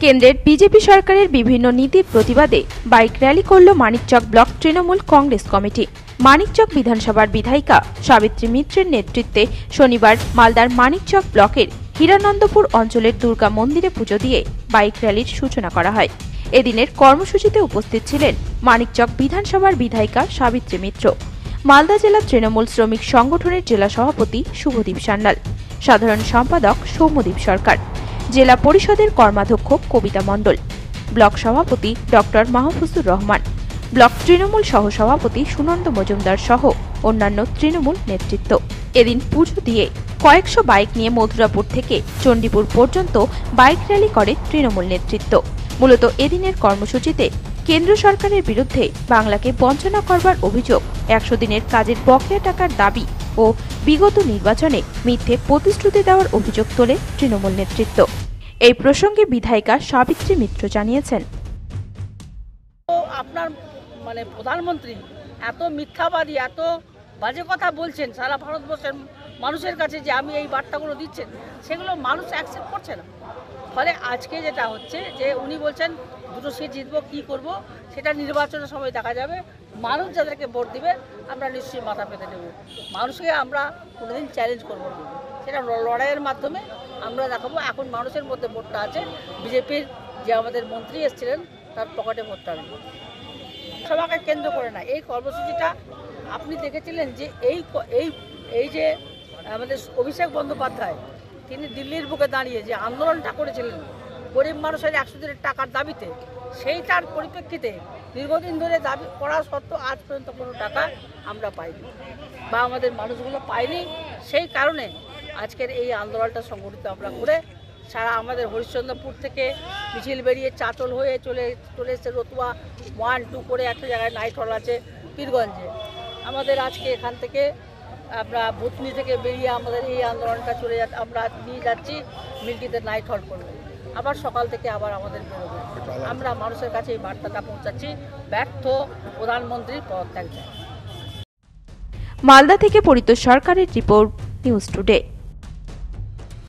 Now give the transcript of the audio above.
কেন্দ্রের বিজেপি সরকারের বিভিন্ন নীতির প্রতিবাদে বাইক র্যালি করল মানিকচক ব্লক তৃণমূল কংগ্রেস কমিটি। মানিকচক বিধানসভার বিধায়িকা সাবিত্রী মিত্রের নেতৃত্বে শনিবার মালদার মানিকচক ব্লকের হিরানন্দপুর অঞ্চলের দুর্গা মন্দিরে পুজো দিয়ে বাইক র্যালির সূচনা করা হয়। এদিনের কর্মসূচিতে উপস্থিত ছিলেন মানিকচক বিধানসভার বিধায়িকা সাবিত্রী মিত্র, মালদা জেলা তৃণমূল শ্রমিক সংগঠনের জেলা সভাপতি শুভদীপ সান্যাল, সাধারণ সম্পাদক সৌম্যদীপ সরকার, জেলা পরিষদের কর্মাধ্যক্ষ কবিতা মণ্ডল, ব্লক সভাপতি ডক্টর মাহফুজুর রহমান, ব্লক তৃণমূল সহসভাপতি সুনন্দ মজুমদার সহ অন্যান্য তৃণমূল নেতৃত্ব। এদিন পুজো দিয়ে কয়েকশো বাইক নিয়ে মথুরাপুর থেকে চণ্ডীপুর পর্যন্ত বাইক র্যালি করে তৃণমূল নেতৃত্ব। মূলত এদিনের কর্মসূচিতে কেন্দ্র সরকারের বিরুদ্ধে বাংলাকে বঞ্চনা করবার অভিযোগ, 100 দিনের কাজের বকেয়া টাকার দাবি ও বিগত নির্বাচনে মিথ্যে প্রতিশ্রুতি দেওয়ার অভিযোগ তোলে তৃণমূল নেতৃত্ব। এই প্রসঙ্গে বিধায়িকা সাবিত্রী মিত্র জানিয়েছেন, আপনার প্রধানমন্ত্রী এত মিথ্যাবাদী, এত বাজে কথা বলছেন সারা ভারতবর্ষের মানুষের কাছে, যে আমি এই বার্তাগুলো দিচ্ছেন, সেগুলো মানুষ অ্যাকসেপ্ট করছে না। ফলে আজকে যেটা হচ্ছে যে উনি বলছেন দুটো সিট জিতবো, কী করবো সেটা নির্বাচনের সময় দেখা যাবে। মানুষ যাদেরকে ভোট দিবে আমরা নিশ্চয়ই মাথা পেতে নেব। মানুষকে আমরা কোনোদিন চ্যালেঞ্জ করবো না, সেটা লড়াইয়ের মাধ্যমে আমরা দেখাবো। এখন মানুষের মধ্যে ভোটটা আছে, বিজেপির যে আমাদের মন্ত্রী এসেছিলেন তার পকেটে ভোটটা নেই, সবাইকে কেন্দ্র করে না। এই কর্মসূচিটা আপনি দেখেছিলেন যে এই যে আমাদের অভিষেক বন্দ্যোপাধ্যায়, তিনি দিল্লির বুকে দাঁড়িয়ে যে আন্দোলনটা করেছিলেন গরিব মানুষের 100 দিনের টাকার দাবিতে, সেইটার পরিপ্রেক্ষিতে দীর্ঘদিন ধরে দাবি করা সত্ত্বেও আজ পর্যন্ত কোনো টাকা আমরা পাইনি বা আমাদের মানুষগুলো পাইনি। সেই কারণে আজকের এই আন্দোলনটা সংগঠিত আমরা করে সারা আমাদের হরিশ্চন্দ্রপুর থেকে মিছিল বেরিয়ে চাঁচল হয়ে চলে এসে রতুয়া 1, 2 করে একটা জায়গায় নাইট হল আছে পীরগঞ্জে। আমাদের আজকে এখান থেকে আমরা ভুতনি থেকে বেরিয়ে আমাদের এই আন্দোলনটা আমরা নিয়ে যাচ্ছি মিল্কিতে নাইট হল করবো। আবার সকাল থেকে আবার আমাদের বেরোবে। আমরা মানুষের কাছে এই বার্তাটা পৌঁছাচ্ছি, ব্যর্থ প্রধানমন্ত্রীর পদত্যাগ চাই। মালদা থেকে পরিতোষ সরকারের রিপোর্ট, নিউজ টুডে।